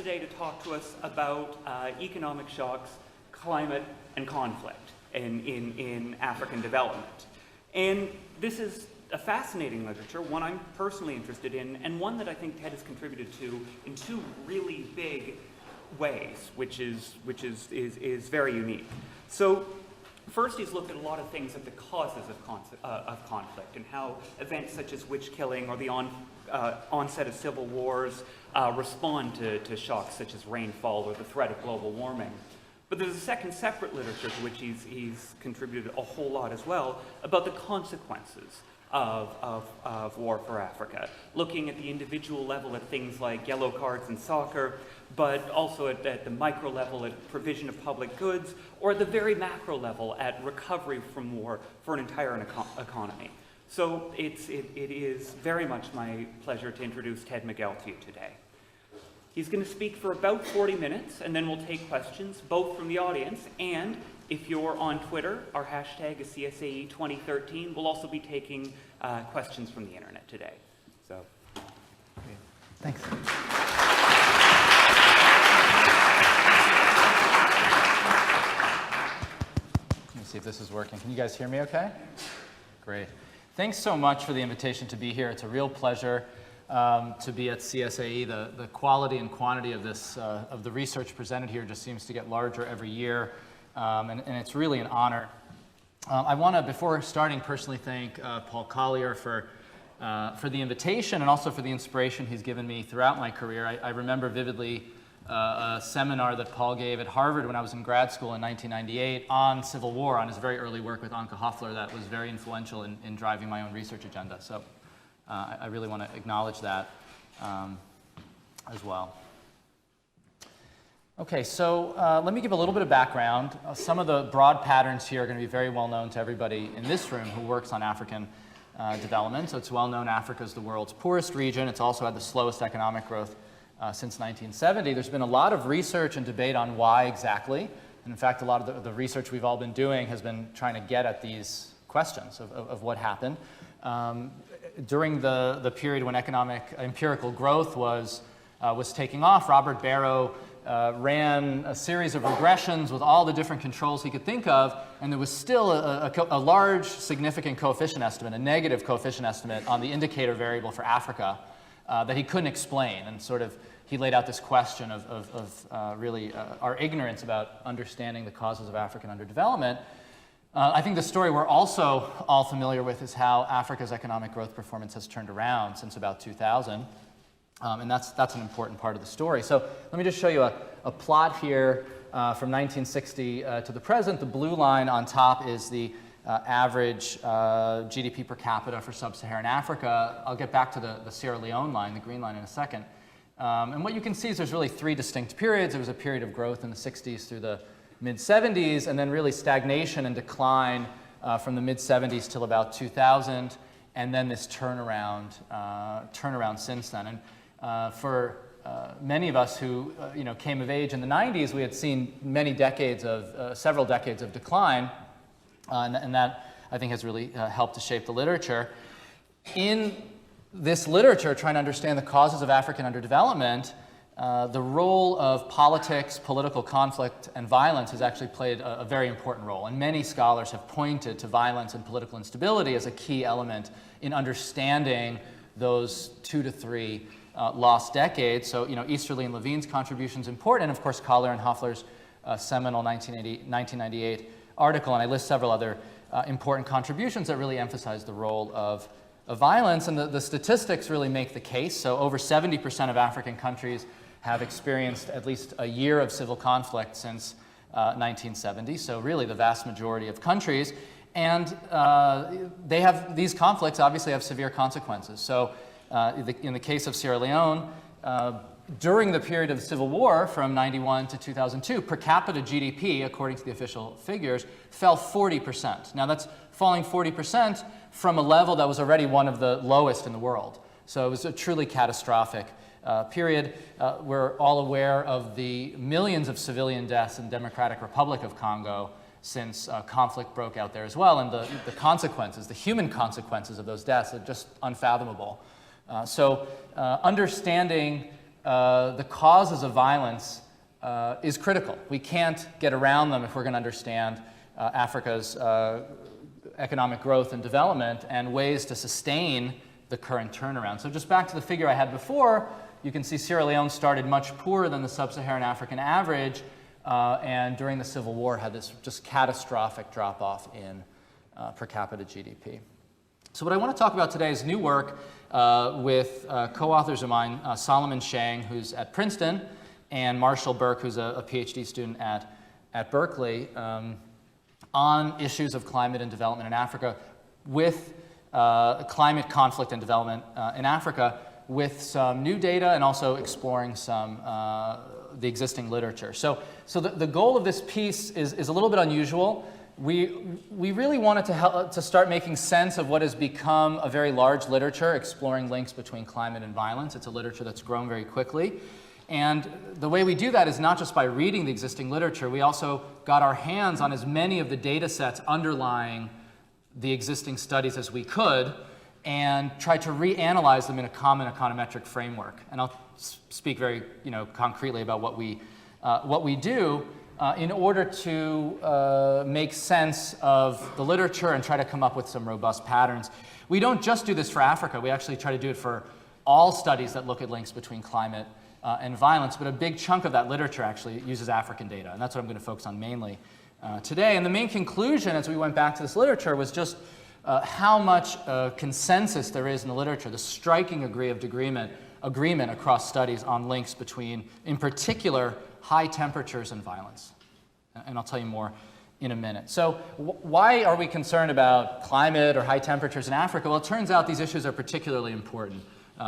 Today to talk to us about economic shocks, climate, and conflict in African development. And this is a fascinating literature, one I'm personally interested in, and one that I think TED has contributed to in two really big ways, which is very unique. So first, he's looked at a lot of things at the causes of conflict and how events such as witch killing or the onset of civil wars respond to shocks such as rainfall or the threat of global warming. But there's a second separate literature to which he's contributed a whole lot as well about the consequences of war for Africa, looking at the individual level at things like yellow cards in soccer, but also at the micro level at provision of public goods, or at the very macro level at recovery from war for an entire economy. So it is very much my pleasure to introduce Ted Miguel to you today. He's going to speak for about 40 minutes, and then we'll take questions, both from the audience, and if you're on Twitter, our hashtag is CSAE2013. We'll also be taking questions from the internet today. So, thanks. Let me see if this is working. Can you guys hear me okay? Great. Thanks so much for the invitation to be here. It's a real pleasure to be at CSAE. The quality and quantity of this of the research presented here just seems to get larger every year, and it's really an honor. I want to, before starting, personally thank Paul Collier for the invitation and also for the inspiration he's given me throughout my career. I remember vividly a seminar that Paul gave at Harvard when I was in grad school in 1998 on civil war, on his very early work with Anke Hoffler that was very influential in driving my own research agenda. So I really want to acknowledge that as well. Okay, so let me give a little bit of background. Some of the broad patterns here are going to be very well known to everybody in this room who works on African development. So it's well known Africa is the world's poorest region. It's also had the slowest economic growth since 1970. There's been a lot of research and debate on why exactly. And in fact, a lot of the research we've all been doing has been trying to get at these questions of what happened. During the period when empirical growth was taking off, Robert Barrow ran a series of regressions with all the different controls he could think of, and there was still a large significant coefficient estimate, a negative coefficient estimate on the indicator variable for Africa that he couldn't explain. And sort of he laid out this question of really our ignorance about understanding the causes of African underdevelopment. I think the story we're also all familiar with is how Africa's economic growth performance has turned around since about 2000. And that's an important part of the story. So let me just show you a plot here from 1960 to the present. The blue line on top is the average GDP per capita for sub-Saharan Africa. I'll get back to the Sierra Leone line, the green line, in a second. And what you can see is there's really three distinct periods. There was a period of growth in the 60s through the mid-70s, and then really stagnation and decline from the mid-70s till about 2000, and then this turnaround since then. And for many of us who came of age in the 90s, we had seen several decades of decline, and that I think has really helped to shape the literature. In this literature, trying to understand the causes of African underdevelopment, the role of politics, political conflict, and violence has actually played a very important role. And many scholars have pointed to violence and political instability as a key element in understanding those 2 to 3 lost decades. So, Easterly and Levine's contribution is important, and of course, Collier and Hoffler's seminal 1998 article, and I list several other important contributions that really emphasize the role of violence, and the statistics really make the case. So over 70% of African countries have experienced at least a year of civil conflict since 1970, so really the vast majority of countries. And these conflicts obviously have severe consequences. So in the case of Sierra Leone, during the period of the Civil War from 91 to 2002, per capita GDP, according to the official figures, fell 40%. Now that's falling 40% from a level that was already one of the lowest in the world. So it was a truly catastrophic period. We're all aware of the millions of civilian deaths in the Democratic Republic of Congo since conflict broke out there as well, and the consequences, the human consequences of those deaths are just unfathomable. So understanding the causes of violence is critical. We can't get around them if we're going to understand Africa's economic growth and development and ways to sustain the current turnaround. So just back to the figure I had before, you can see Sierra Leone started much poorer than the sub-Saharan African average, and during the Civil War had this just catastrophic drop-off in per capita GDP. So what I want to talk about today is new work with co-authors of mine, Solomon Shang, who's at Princeton, and Marshall Burke, who's a PhD student at Berkeley, on issues of climate and development in Africa, with climate conflict and development in Africa, with some new data and also exploring some the existing literature. So the goal of this piece is a little bit unusual. We really wanted to start making sense of what has become a very large literature exploring links between climate and violence. It's a literature that's grown very quickly. And the way we do that is not just by reading the existing literature, we also got our hands on as many of the data sets underlying the existing studies as we could and tried to reanalyze them in a common econometric framework. And I'll speak very concretely about what we do in order to make sense of the literature and try to come up with some robust patterns. We don't just do this for Africa. We actually try to do it for all studies that look at links between climate and violence, but a big chunk of that literature actually uses African data, and that's what I'm going to focus on mainly today. And the main conclusion as we went back to this literature was just how much consensus there is in the literature, the striking degree of agreement across studies on links between, in particular, high temperatures and violence. And I'll tell you more in a minute. So why are we concerned about climate or high temperatures in Africa? Well, it turns out these issues are particularly important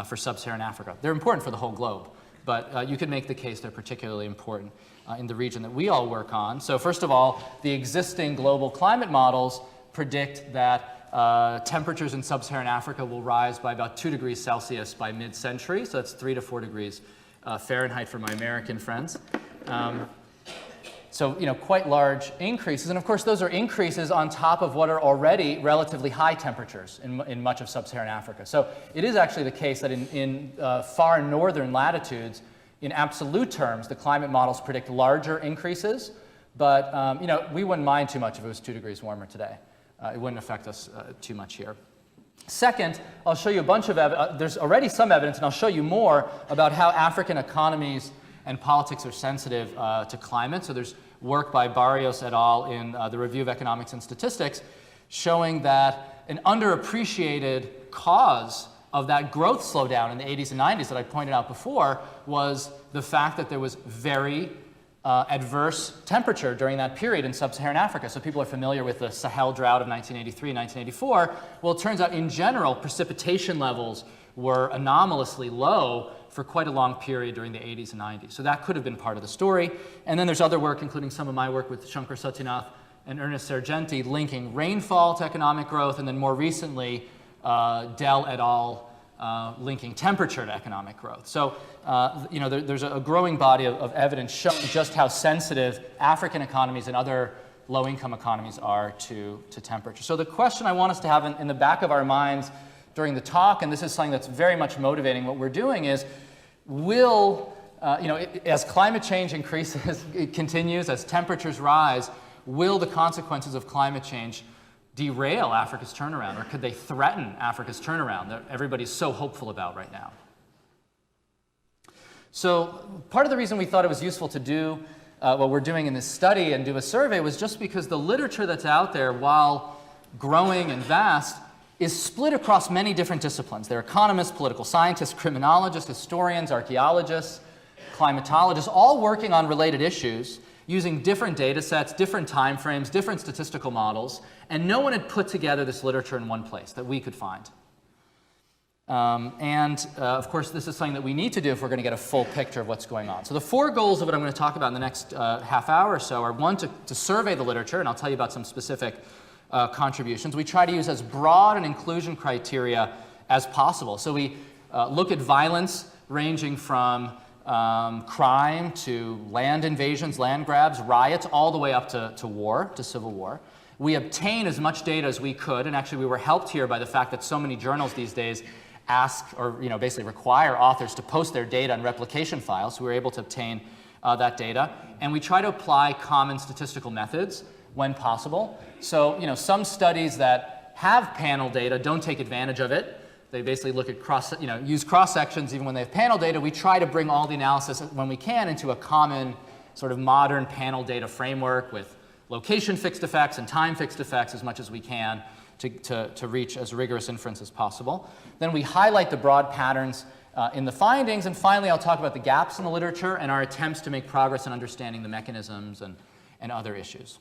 for sub-Saharan Africa. They're important for the whole globe, but you could make the case they're particularly important in the region that we all work on. So first of all, the existing global climate models predict that temperatures in sub-Saharan Africa will rise by about 2 degrees Celsius by mid-century. So that's 3 to 4 degrees Fahrenheit for my American friends. So, quite large increases. And of course, those are increases on top of what are already relatively high temperatures in much of sub-Saharan Africa. So it is actually the case that in far northern latitudes, in absolute terms, the climate models predict larger increases. But, we wouldn't mind too much if it was 2 degrees warmer today. It wouldn't affect us too much here. Second, I'll show you a bunch of evidence. There's already some evidence, and I'll show you more about how African economies and politics are sensitive to climate. So there's work by Barrios et al. In the Review of Economics and Statistics showing that an underappreciated cause of that growth slowdown in the 80s and 90s that I pointed out before was the fact that there was very adverse temperature during that period in sub-Saharan Africa. So people are familiar with the Sahel drought of 1983 and 1984. Well, it turns out in general, precipitation levels were anomalously low for quite a long period during the 80s and 90s. So that could have been part of the story. And then there's other work, including some of my work with Shankar Satyanath and Ernest Sergenti, linking rainfall to economic growth, and then more recently, Dell et al. Linking temperature to economic growth. So, there's a growing body of evidence showing just how sensitive African economies and other low-income economies are to temperature. So the question I want us to have in the back of our minds during the talk, and this is something that's very much motivating what we're doing, is will, as climate change increases, it continues, as temperatures rise, will the consequences of climate change derail Africa's turnaround, or could they threaten Africa's turnaround that everybody's so hopeful about right now? So part of the reason we thought it was useful to do what we're doing in this study and do a survey was just because the literature that's out there, while growing and vast, is split across many different disciplines. There are economists, political scientists, criminologists, historians, archaeologists, climatologists, all working on related issues, using different data sets, different time frames, different statistical models, and no one had put together this literature in one place that we could find. Of course, this is something that we need to do if we're going to get a full picture of what's going on. So the 4 goals of what I'm going to talk about in the next half hour or so are, one, to survey the literature, and I'll tell you about some specific contributions. We try to use as broad an inclusion criteria as possible. So we look at violence ranging from crime to land invasions, land grabs, riots, all the way up to war, to civil war. We obtain as much data as we could, and actually we were helped here by the fact that so many journals these days ask or basically require authors to post their data in replication files. So we were able to obtain that data. And we try to apply common statistical methods when possible. So some studies that have panel data don't take advantage of it. They basically look at use cross sections even when they have panel data. We try to bring all the analysis when we can into a common sort of modern panel data framework with location fixed effects and time fixed effects as much as we can to reach as rigorous inference as possible. Then we highlight the broad patterns in the findings, and finally I'll talk about the gaps in the literature and our attempts to make progress in understanding the mechanisms and other issues.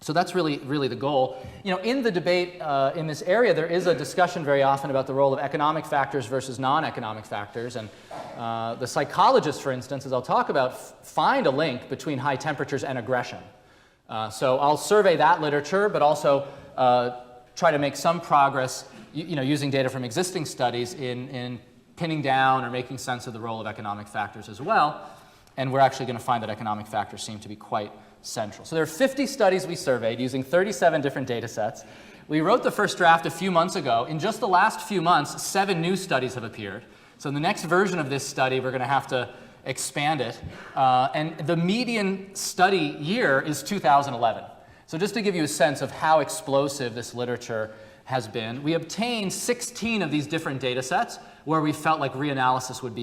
So that's really the goal. In the debate in this area, there is a discussion very often about the role of economic factors versus non-economic factors. And the psychologists, for instance, as I'll talk about, find a link between high temperatures and aggression. So I'll survey that literature, but also try to make some progress using data from existing studies in pinning down or making sense of the role of economic factors as well. And we're actually going to find that economic factors seem to be quite central. So there are 50 studies we surveyed using 37 different data sets. We wrote the first draft a few months ago. In just the last few months, 7 new studies have appeared. So in the next version of this study, we're going to have to expand it. And the median study year is 2011. So just to give you a sense of how explosive this literature has been, we obtained 16 of these different data sets where we felt like reanalysis would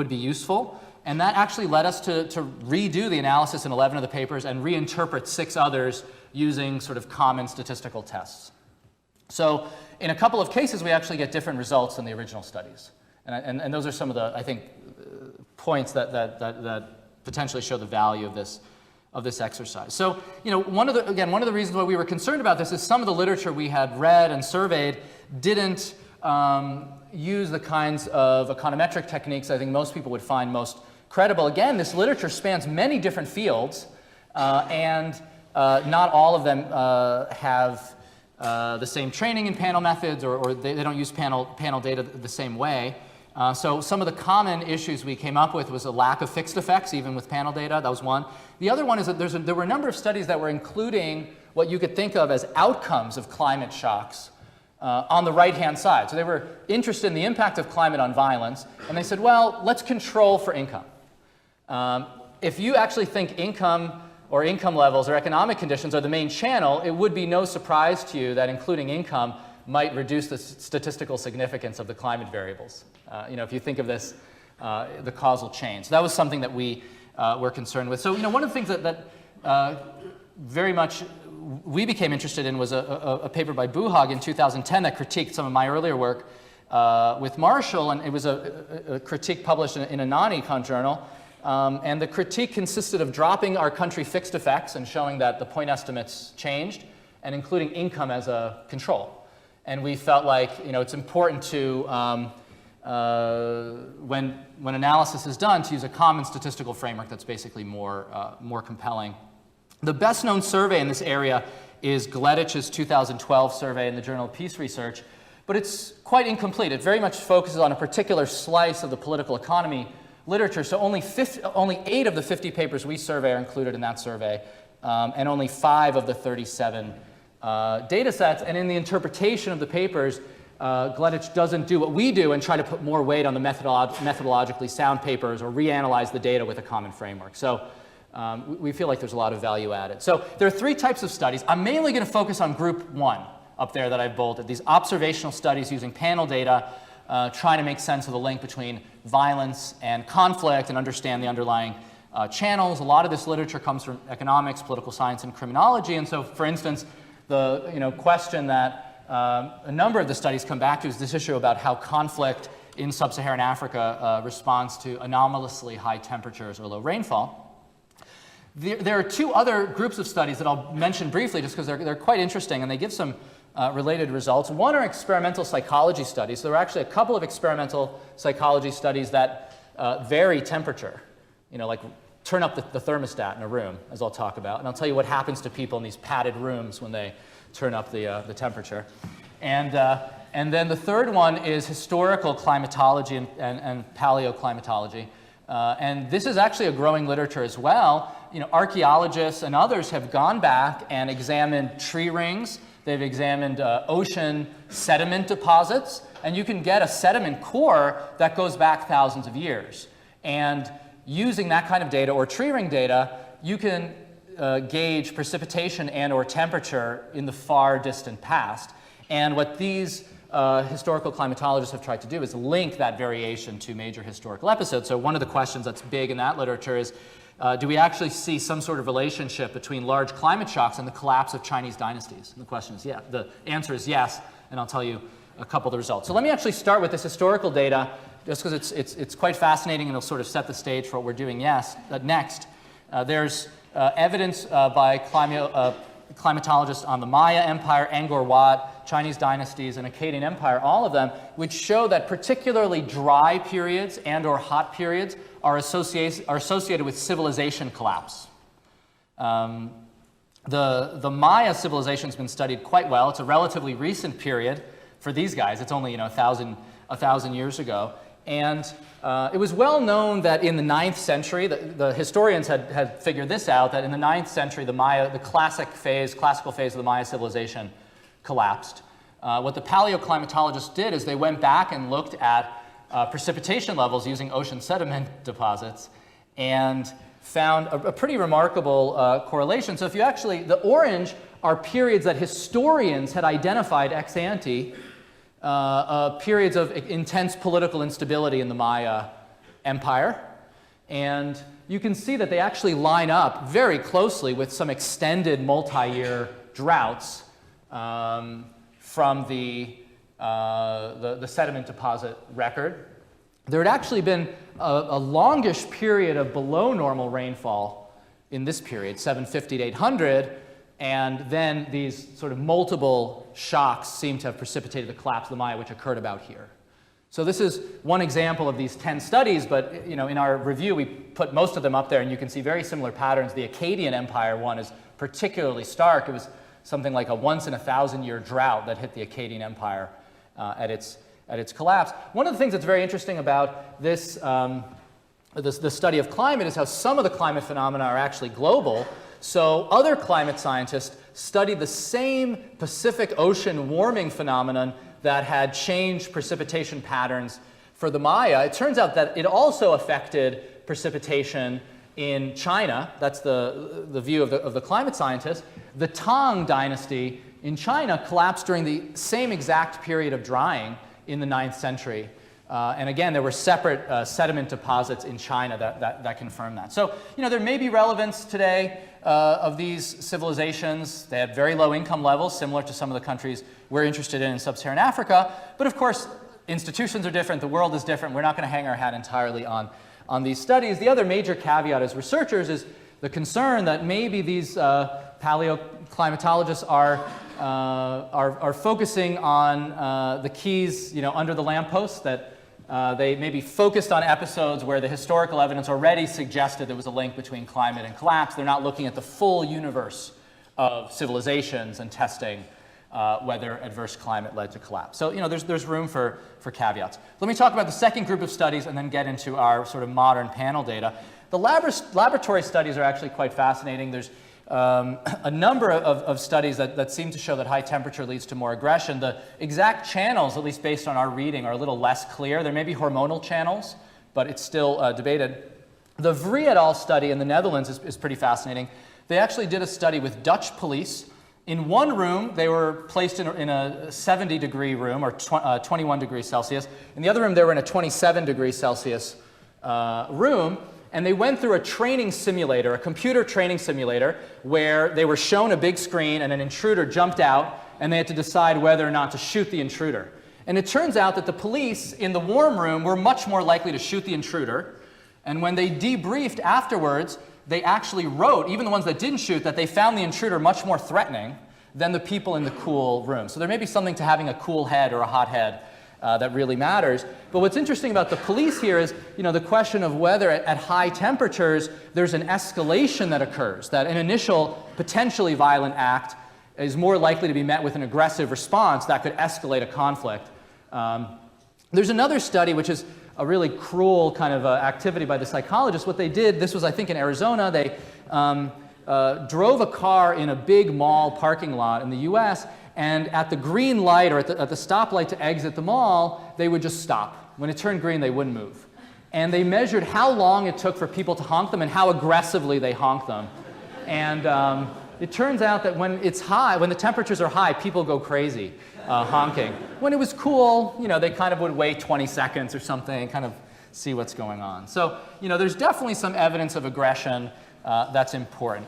be useful. And that actually led us to redo the analysis in 11 of the papers and reinterpret 6 others using sort of common statistical tests. So in a couple of cases, we actually get different results than the original studies. And those are some of the, I think, points that potentially show the value of this exercise. So, one of the reasons why we were concerned about this is some of the literature we had read and surveyed didn't use the kinds of econometric techniques I think most people would find most credible. Again, this literature spans many different fields, and not all of them have the same training in panel methods, or they don't use panel data the same way. So some of the common issues we came up with was a lack of fixed effects, even with panel data. That was one. The other one is that there were a number of studies that were including what you could think of as outcomes of climate shocks on the right-hand side. So they were interested in the impact of climate on violence, and they said, well, let's control for income. If you actually think income or income levels or economic conditions are the main channel, it would be no surprise to you that including income might reduce the statistical significance of the climate variables. If you think of this, the causal chain. So that was something that we were concerned with. So one of the things that very much we became interested in was a paper by Buhag in 2010 that critiqued some of my earlier work with Marshall, and it was a critique published in a non-econ journal. And the critique consisted of dropping our country fixed effects and showing that the point estimates changed, and including income as a control. And we felt like it's important to, when analysis is done, to use a common statistical framework that's basically more compelling. The best known survey in this area is Gledich's 2012 survey in the Journal of Peace Research, but it's quite incomplete. It very much focuses on a particular slice of the political economy literature. So only 8 of the 50 papers we survey are included in that survey, and only 5 of the 37 data sets. And in the interpretation of the papers, Gleditch doesn't do what we do and try to put more weight on the methodologically sound papers or reanalyze the data with a common framework. So we feel like there's a lot of value added. So there are 3 types of studies. I'm mainly going to focus on group 1 up there that I've bolded, these observational studies using panel data, trying to make sense of the link between violence and conflict and understand the underlying channels. A lot of this literature comes from economics, political science, and criminology. And so, for instance, the question that a number of the studies come back to is this issue about how conflict in sub-Saharan Africa responds to anomalously high temperatures or low rainfall. There are 2 other groups of studies that I'll mention briefly just because they're quite interesting and they give some related results. One are experimental psychology studies. There are actually a couple of experimental psychology studies that vary temperature, like turn up the thermostat in a room, as I'll talk about, and I'll tell you what happens to people in these padded rooms when they turn up the temperature. And then the third one is historical climatology and paleoclimatology. And this is actually a growing literature as well. Archaeologists and others have gone back and examined tree rings, They've examined ocean sediment deposits, and you can get a sediment core that goes back thousands of years. And using that kind of data or tree ring data, you can gauge precipitation and or temperature in the far distant past. And what these historical climatologists have tried to do is link that variation to major historical episodes. So one of the questions that's big in that literature is, do we actually see some sort of relationship between large climate shocks and the collapse of Chinese dynasties? And the question is, yeah. The answer is yes, and I'll tell you a couple of the results. So let me actually start with this historical data, just because it's quite fascinating and it'll sort of set the stage for what we're doing next. There's evidence by climatologists on the Maya Empire, Angkor Wat, Chinese dynasties, and Akkadian Empire, all of them, which show that particularly dry periods and or hot periods are associated with civilization collapse. The Maya civilization has been studied quite well. It's a relatively recent period for these guys. It's only 1,000 years ago. And it was well known that in the 9th century, the historians had figured this out, that in the 9th century, the classical phase of the Maya civilization collapsed. What the paleoclimatologists did is they went back and looked at precipitation levels using ocean sediment deposits and found a pretty remarkable correlation. So if you actually, the orange are periods that historians had identified ex ante, periods of intense political instability in the Maya Empire. And you can see that they actually line up very closely with some extended multi-year droughts from the sediment deposit record. There had actually been a longish period of below normal rainfall in this period, 750 to 800, and then these sort of multiple shocks seem to have precipitated the collapse of the Maya, which occurred about here. So this is one example of these 10 studies, but in our review we put most of them up there, and you can see very similar patterns. The Akkadian Empire one is particularly stark. It was something like a once in a 1,000-year drought that hit the Akkadian Empire at its collapse. One of the things that's very interesting about this, the study of climate is how some of the climate phenomena are actually global. So other climate scientists studied the same Pacific Ocean warming phenomenon that had changed precipitation patterns for the Maya. It turns out that it also affected precipitation in China. That's the view of the climate scientists. The Tang dynasty in China collapsed during the same exact period of drying in the 9th century. And again, there were separate sediment deposits in China that confirm that. So, there may be relevance today of these civilizations. They had very low income levels, similar to some of the countries we're interested in sub-Saharan Africa. But of course, institutions are different. The world is different. We're not going to hang our hat entirely on these studies. The other major caveat as researchers is the concern that maybe these paleoclimatologists are focusing on the keys, under the lamppost, that they maybe focused on episodes where the historical evidence already suggested there was a link between climate and collapse. They're not looking at the full universe of civilizations and testing whether adverse climate led to collapse. So, there's room for caveats. Let me talk about the second group of studies and then get into our sort of modern panel data. The laboratory studies are actually quite fascinating. There's a number of studies that seem to show that high temperature leads to more aggression. The exact channels, at least based on our reading, are a little less clear. There may be hormonal channels, but it's still debated. The Vrie et al. Study in the Netherlands is pretty fascinating. They actually did a study with Dutch police. In one room, they were placed in a 70-degree room, or 21 degrees Celsius. In the other room, they were in a 27 degrees Celsius room. And they went through a training simulator, a computer training simulator, where they were shown a big screen and an intruder jumped out, and they had to decide whether or not to shoot the intruder. And it turns out that the police in the warm room were much more likely to shoot the intruder. And when they debriefed afterwards, they actually wrote, even the ones that didn't shoot, that they found the intruder much more threatening than the people in the cool room. So there may be something to having a cool head or a hot head that really matters. But what's interesting about the police here is, the question of whether at high temperatures there's an escalation that occurs, that an initial potentially violent act is more likely to be met with an aggressive response that could escalate a conflict. There's another study, which is a really cruel kind of activity by the psychologists. What they did, this was I think in Arizona, they drove a car in a big mall parking lot in the US, and at the green light or at the stoplight to exit the mall, they would just stop. When it turned green, they wouldn't move. And they measured how long it took for people to honk them and how aggressively they honked them. And it turns out that when it's high, when the temperatures are high, people go crazy honking. When it was cool, you know, they kind of would wait 20 seconds or something, kind of see what's going on. So, you know, there's definitely some evidence of aggression that's important.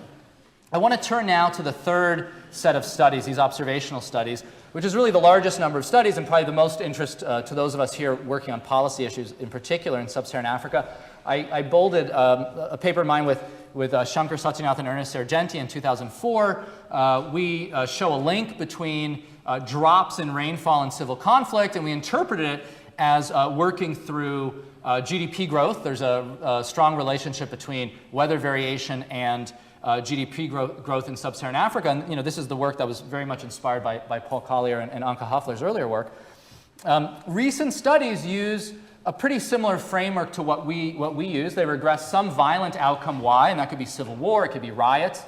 I want to turn now to the third set of studies, these observational studies, which is really the largest number of studies and probably the most interest to those of us here working on policy issues, in particular in sub-Saharan Africa. I bolded a paper of mine with Shankar Satyanath and Ernest Sergenti in 2004. We show a link between drops in rainfall and civil conflict, and we interpreted it as working through GDP growth. There's a strong relationship between weather variation and GDP growth in sub-Saharan Africa. And you know, this is the work that was very much inspired by Paul Collier and Anke Hoffler's earlier work. Recent studies use a pretty similar framework to what we use. They regress some violent outcome Y, and that could be civil war, it could be riots,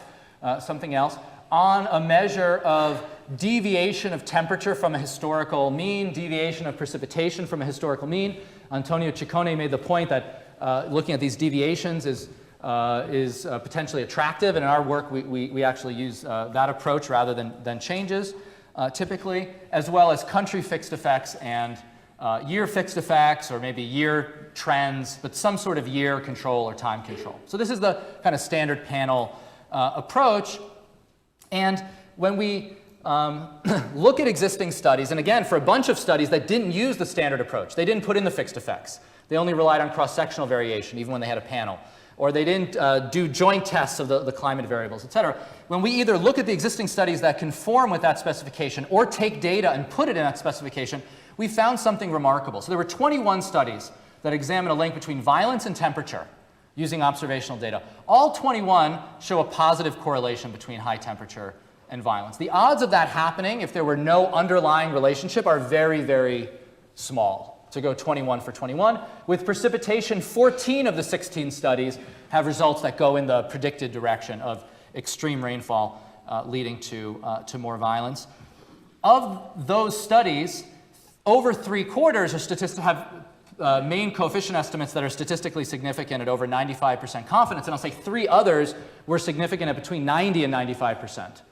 something else, on a measure of deviation of temperature from a historical mean, deviation of precipitation from a historical mean. Antonio Ciccone made the point that looking at these deviations is potentially attractive, and in our work we actually use that approach rather than changes typically, as well as country fixed effects and year fixed effects, or maybe year trends, but some sort of year control or time control. So this is the kind of standard panel approach. And when we look at existing studies, and again, for a bunch of studies that didn't use the standard approach, they didn't put in the fixed effects. They only relied on cross-sectional variation, even when they had a panel. Or they didn't do joint tests of the climate variables, et cetera. When we either look at the existing studies that conform with that specification or take data and put it in that specification, we found something remarkable. So there were 21 studies that examined a link between violence and temperature using observational data. All 21 show a positive correlation between high temperature and violence. The odds of that happening, if there were no underlying relationship, are very, very small. To go 21 for 21. With precipitation, 14 of the 16 studies have results that go in the predicted direction of extreme rainfall leading to more violence. Of those studies, over 3/4 have main coefficient estimates that are statistically significant at over 95% confidence, and I'll say 3 others were significant at between 90 and 95%.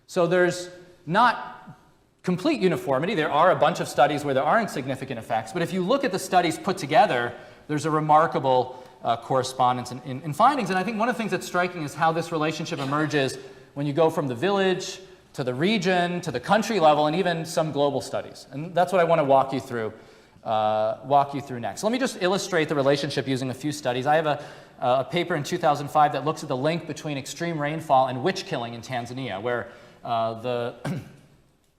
So there's not complete uniformity. There are a bunch of studies where there aren't significant effects, but if you look at the studies put together, there's a remarkable correspondence in findings. And I think one of the things that's striking is how this relationship emerges when you go from the village to the region to the country level and even some global studies. And that's what I want to walk you through next. Let me just illustrate the relationship using a few studies. I have a paper in 2005 that looks at the link between extreme rainfall and witch killing in Tanzania, where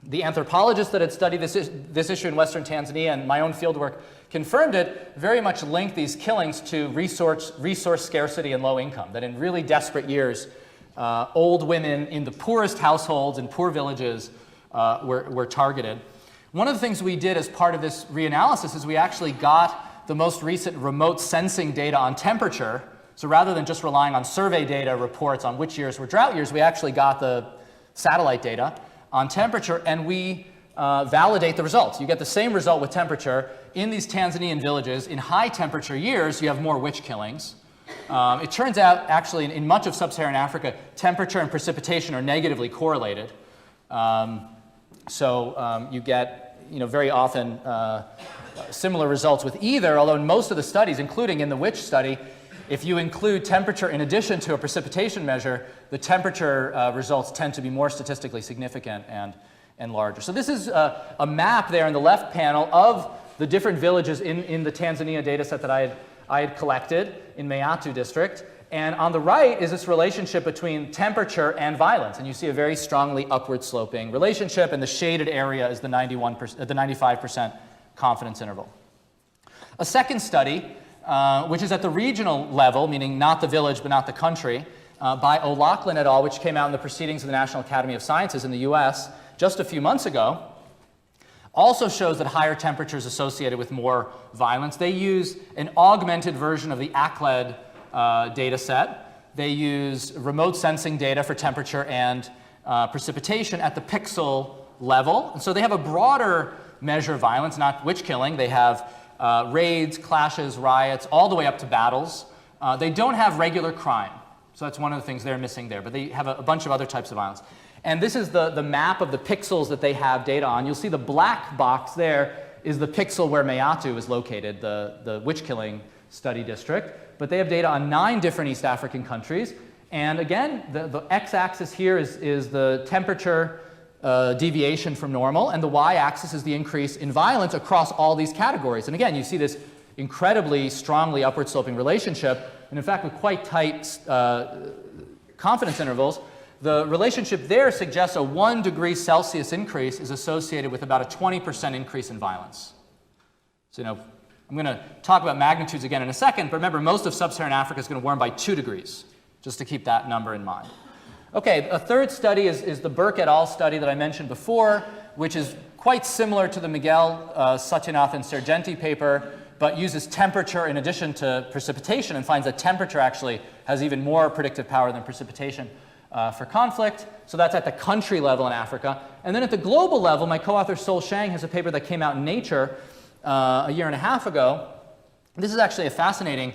the anthropologists that had studied this issue in Western Tanzania and my own fieldwork confirmed it, very much linked these killings to resource scarcity and low income, that in really desperate years, old women in the poorest households in poor villages were targeted. One of the things we did as part of this reanalysis is we actually got the most recent remote sensing data on temperature. So rather than just relying on survey data reports on which years were drought years, we actually got the satellite data on temperature, and we validate the results. You get the same result with temperature. In these Tanzanian villages, in high temperature years, you have more witch killings. It turns out, actually, in much of sub-Saharan Africa, temperature and precipitation are negatively correlated. So you get, very often similar results with either, although in most of the studies, including in the witch study, if you include temperature in addition to a precipitation measure, the temperature results tend to be more statistically significant and larger. So this is a map there in the left panel of the different villages in the Tanzania data set that I had collected in Meatu district. And on the right is this relationship between temperature and violence. And you see a very strongly upward sloping relationship, and the shaded area is the 95% confidence interval. A second study, which is at the regional level, meaning not the village but not the country, by O'Loughlin et al., which came out in the Proceedings of the National Academy of Sciences in the US just a few months ago, also shows that higher temperatures associated with more violence. They use an augmented version of the ACLED data set. They use remote sensing data for temperature and precipitation at the pixel level. And so they have a broader measure of violence, not witch killing. They have raids, clashes, riots, all the way up to battles. They don't have regular crime. So that's one of the things they're missing there. But they have a bunch of other types of violence. And this is the map of the pixels that they have data on. You'll see the black box there is the pixel where Meatu is located, the witch killing study district. But they have data on 9 different East African countries. And again, the x-axis here is the temperature deviation from normal, and the y-axis is the increase in violence across all these categories. And again, you see this incredibly strongly upward sloping relationship, and in fact with quite tight confidence intervals. The relationship there suggests a 1 degree Celsius increase is associated with about a 20% increase in violence. So, I'm going to talk about magnitudes again in a second, but remember, most of sub-Saharan Africa is going to warm by 2 degrees, just to keep that number in mind. Okay, a third study is the Burke et al. Study that I mentioned before, which is quite similar to the Miguel, Satyanath, and Sergenti paper, but uses temperature in addition to precipitation and finds that temperature actually has even more predictive power than precipitation for conflict. So that's at the country level in Africa. And then at the global level, my co-author Sol Shang has a paper that came out in Nature a year and a half ago. This is actually a fascinating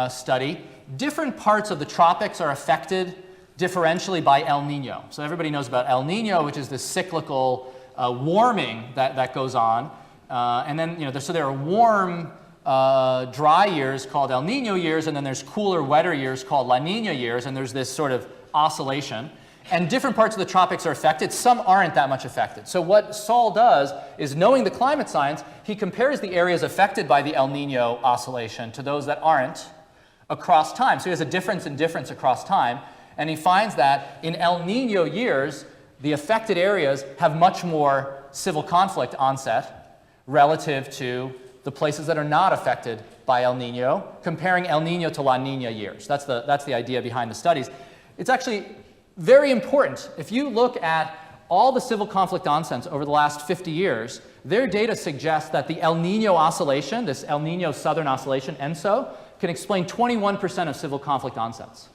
study. Different parts of the tropics are affected differentially by El Nino. So everybody knows about El Nino, which is this cyclical warming that goes on. And then, so there are warm, dry years called El Nino years, and then there's cooler, wetter years called La Nina years, and there's this sort of oscillation. And different parts of the tropics are affected. Some aren't that much affected. So what Sol does is, knowing the climate science, he compares the areas affected by the El Nino oscillation to those that aren't across time. So he has a difference in difference across time. And he finds that in El Nino years, the affected areas have much more civil conflict onset relative to the places that are not affected by El Nino, comparing El Nino to La Nina years. That's the idea behind the studies. It's actually very important. If you look at all the civil conflict onsets over the last 50 years, their data suggests that the El Nino oscillation, this El Nino southern oscillation, ENSO, can explain 21% of civil conflict onsets.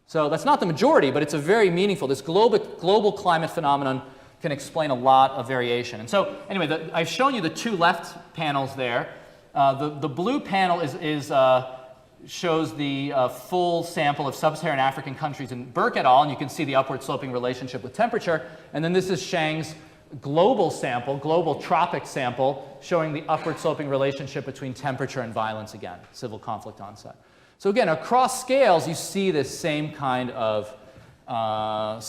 So that's not the majority, but it's a very meaningful. This global climate phenomenon can explain a lot of variation. And so anyway, I've shown you the 2 left panels there. The blue panel shows the full sample of sub-Saharan African countries in Burke et al., and you can see the upward sloping relationship with temperature. And then this is Shang's global sample, global tropic sample, showing the upward sloping relationship between temperature and violence again, civil conflict onset. So again, across scales, you see this same kind of pattern.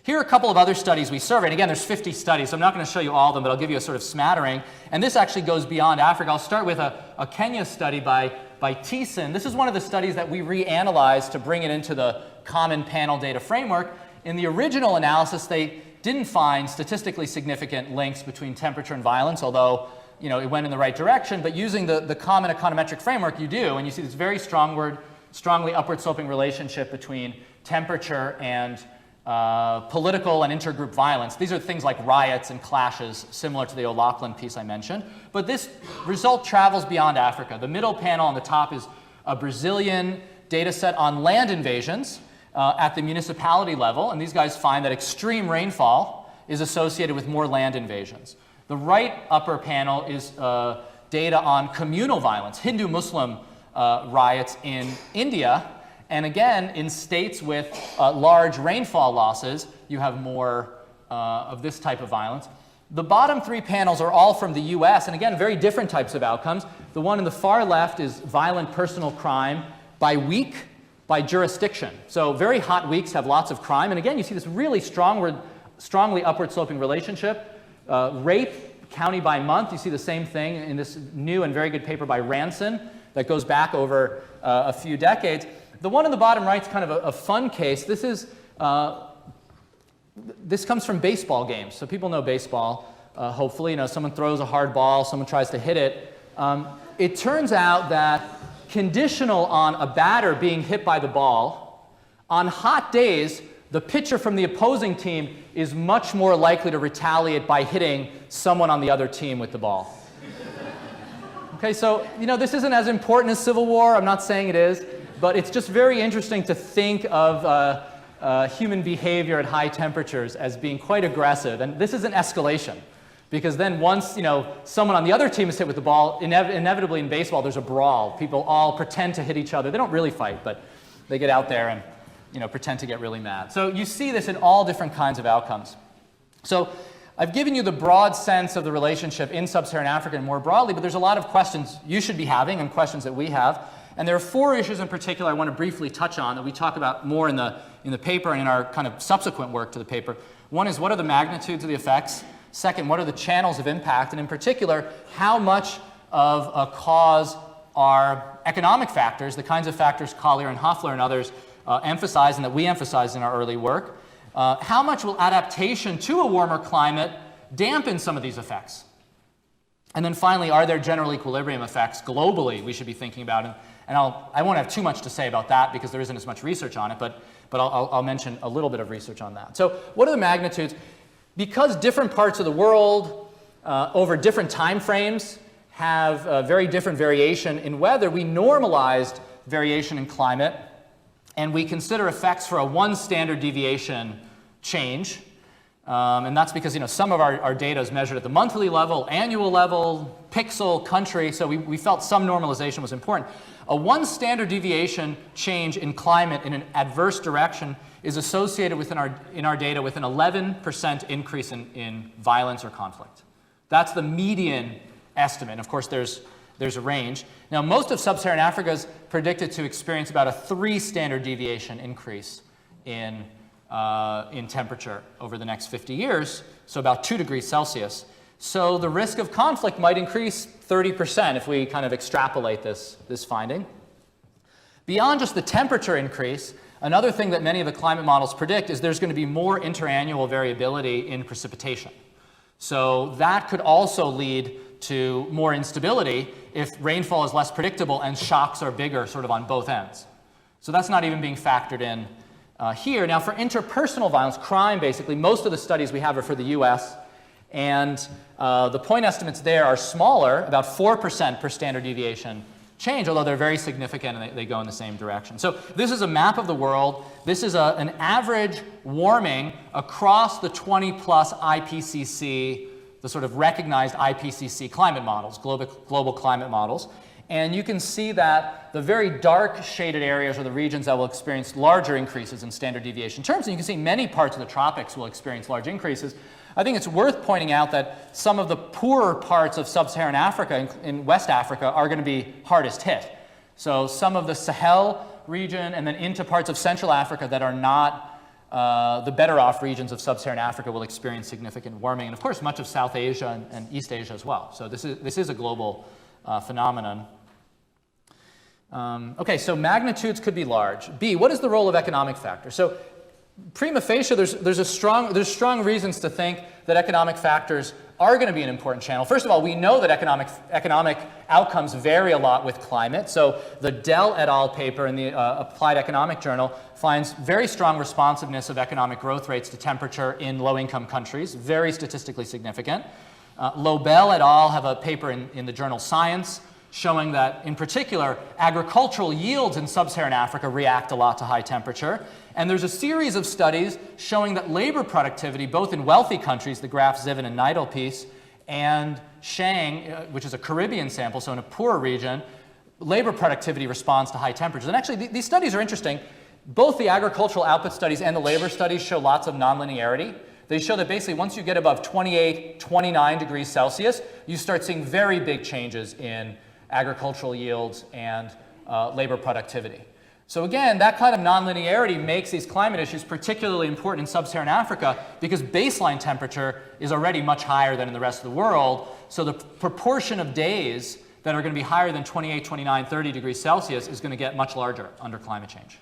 Here are a couple of other studies we surveyed. Again, there's 50 studies, so I'm not going to show you all of them, but I'll give you a sort of smattering. And this actually goes beyond Africa. I'll start with a Kenya study by Thiessen. This is one of the studies that we reanalyzed to bring it into the common panel data framework. In the original analysis, they didn't find statistically significant links between temperature and violence, although it went in the right direction. But using the common econometric framework, you do, and you see this very strongly upward sloping relationship between temperature and political and intergroup violence. These are things like riots and clashes, similar to the O'Loughlin piece I mentioned. But this result travels beyond Africa. The middle panel on the top is a Brazilian data set on land invasions at the municipality level. And these guys find that extreme rainfall is associated with more land invasions. The right upper panel is data on communal violence, Hindu-Muslim riots in India. And again, in states with large rainfall losses, you have more of this type of violence. The bottom 3 panels are all from the US, and again, very different types of outcomes. The one in the far left is violent personal crime by week, by jurisdiction. So very hot weeks have lots of crime. And again, you see this really strongly upward sloping relationship. Rape, county by month, you see the same thing in this new and very good paper by Ranson that goes back over a few decades. The one in the bottom right is kind of a fun case. This comes from baseball games. So people know baseball, hopefully. Someone throws a hard ball, someone tries to hit it. It turns out that conditional on a batter being hit by the ball, on hot days, the pitcher from the opposing team is much more likely to retaliate by hitting someone on the other team with the ball. Okay, so this isn't as important as Civil War. I'm not saying it is. But it's just very interesting to think of human behavior at high temperatures as being quite aggressive. And this is an escalation. Because then once someone on the other team is hit with the ball, inevitably in baseball there's a brawl. People all pretend to hit each other. They don't really fight, but they get out there and pretend to get really mad. So you see this in all different kinds of outcomes. So I've given you the broad sense of the relationship in sub-Saharan Africa and more broadly, but there's a lot of questions you should be having and questions that we have. And there are 4 issues in particular I want to briefly touch on that we talk about more in the paper and in our kind of subsequent work to the paper. One is, what are the magnitudes of the effects? Second, what are the channels of impact? And in particular, how much of a cause are economic factors, the kinds of factors Collier and Hoffler and others emphasize and that we emphasize in our early work? How much will adaptation to a warmer climate dampen some of these effects? And then finally, are there general equilibrium effects globally we should be thinking about? And I won't have too much to say about that because there isn't as much research on it, but I'll mention a little bit of research on that. So what are the magnitudes? Because different parts of the world over different time frames have very different variation in weather, we normalized variation in climate, and we consider effects for a 1 standard deviation change. And that's because some of our data is measured at the monthly level, annual level, pixel, country, so we felt some normalization was important. A 1 standard deviation change in climate in an adverse direction is associated in our data with an 11% increase in violence or conflict. That's the median estimate. Of course, there's a range. Now, most of sub-Saharan Africa is predicted to experience about a 3 standard deviation increase in temperature over the next 50 years, so about 2 degrees Celsius. So the risk of conflict might increase 30% if we kind of extrapolate this finding. Beyond just the temperature increase, another thing that many of the climate models predict is there's going to be more interannual variability in precipitation. So that could also lead to more instability if rainfall is less predictable and shocks are bigger sort of on both ends. So that's not even being factored in here. Now for interpersonal violence, crime basically, most of the studies we have are for the US, and the point estimates there are smaller, about 4% per standard deviation change, although they're very significant and they go in the same direction. So this is a map of the world. This is an average warming across the 20-plus IPCC, the sort of recognized IPCC climate models, global climate models. And you can see that the very dark shaded areas are the regions that will experience larger increases in standard deviation terms. And you can see many parts of the tropics will experience large increases. I think it's worth pointing out that some of the poorer parts of sub-Saharan Africa, in West Africa, are going to be hardest hit. So some of the Sahel region and then into parts of Central Africa that are not the better off regions of sub-Saharan Africa will experience significant warming. And of course, much of South Asia and East Asia as well. So this is a global phenomenon. Okay, so magnitudes could be large. B, what is the role of economic factors? So prima facie, there's strong reasons to think that economic factors are going to be an important channel. First of all, we know that economic outcomes vary a lot with climate. So the Dell et al. Paper in the Applied Economic Journal finds very strong responsiveness of economic growth rates to temperature in low-income countries, very statistically significant. Lobel et al. Have a paper in the journal Science showing that, in particular, agricultural yields in sub-Saharan Africa react a lot to high temperature. And there's a series of studies showing that labor productivity, both in wealthy countries, the Graf Ziven and Neidl piece, and Shang, which is a Caribbean sample, so in a poorer region, labor productivity responds to high temperatures. And actually, these studies are interesting. Both the agricultural output studies and the labor studies show lots of nonlinearity. They show that basically once you get above 28, 29 degrees Celsius, you start seeing very big changes in agricultural yields and labor productivity. So again, that kind of nonlinearity makes these climate issues particularly important in sub-Saharan Africa because baseline temperature is already much higher than in the rest of the world. So the proportion of days that are going to be higher than 28, 29, 30 degrees Celsius is going to get much larger under climate change.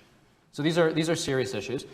So these are serious issues.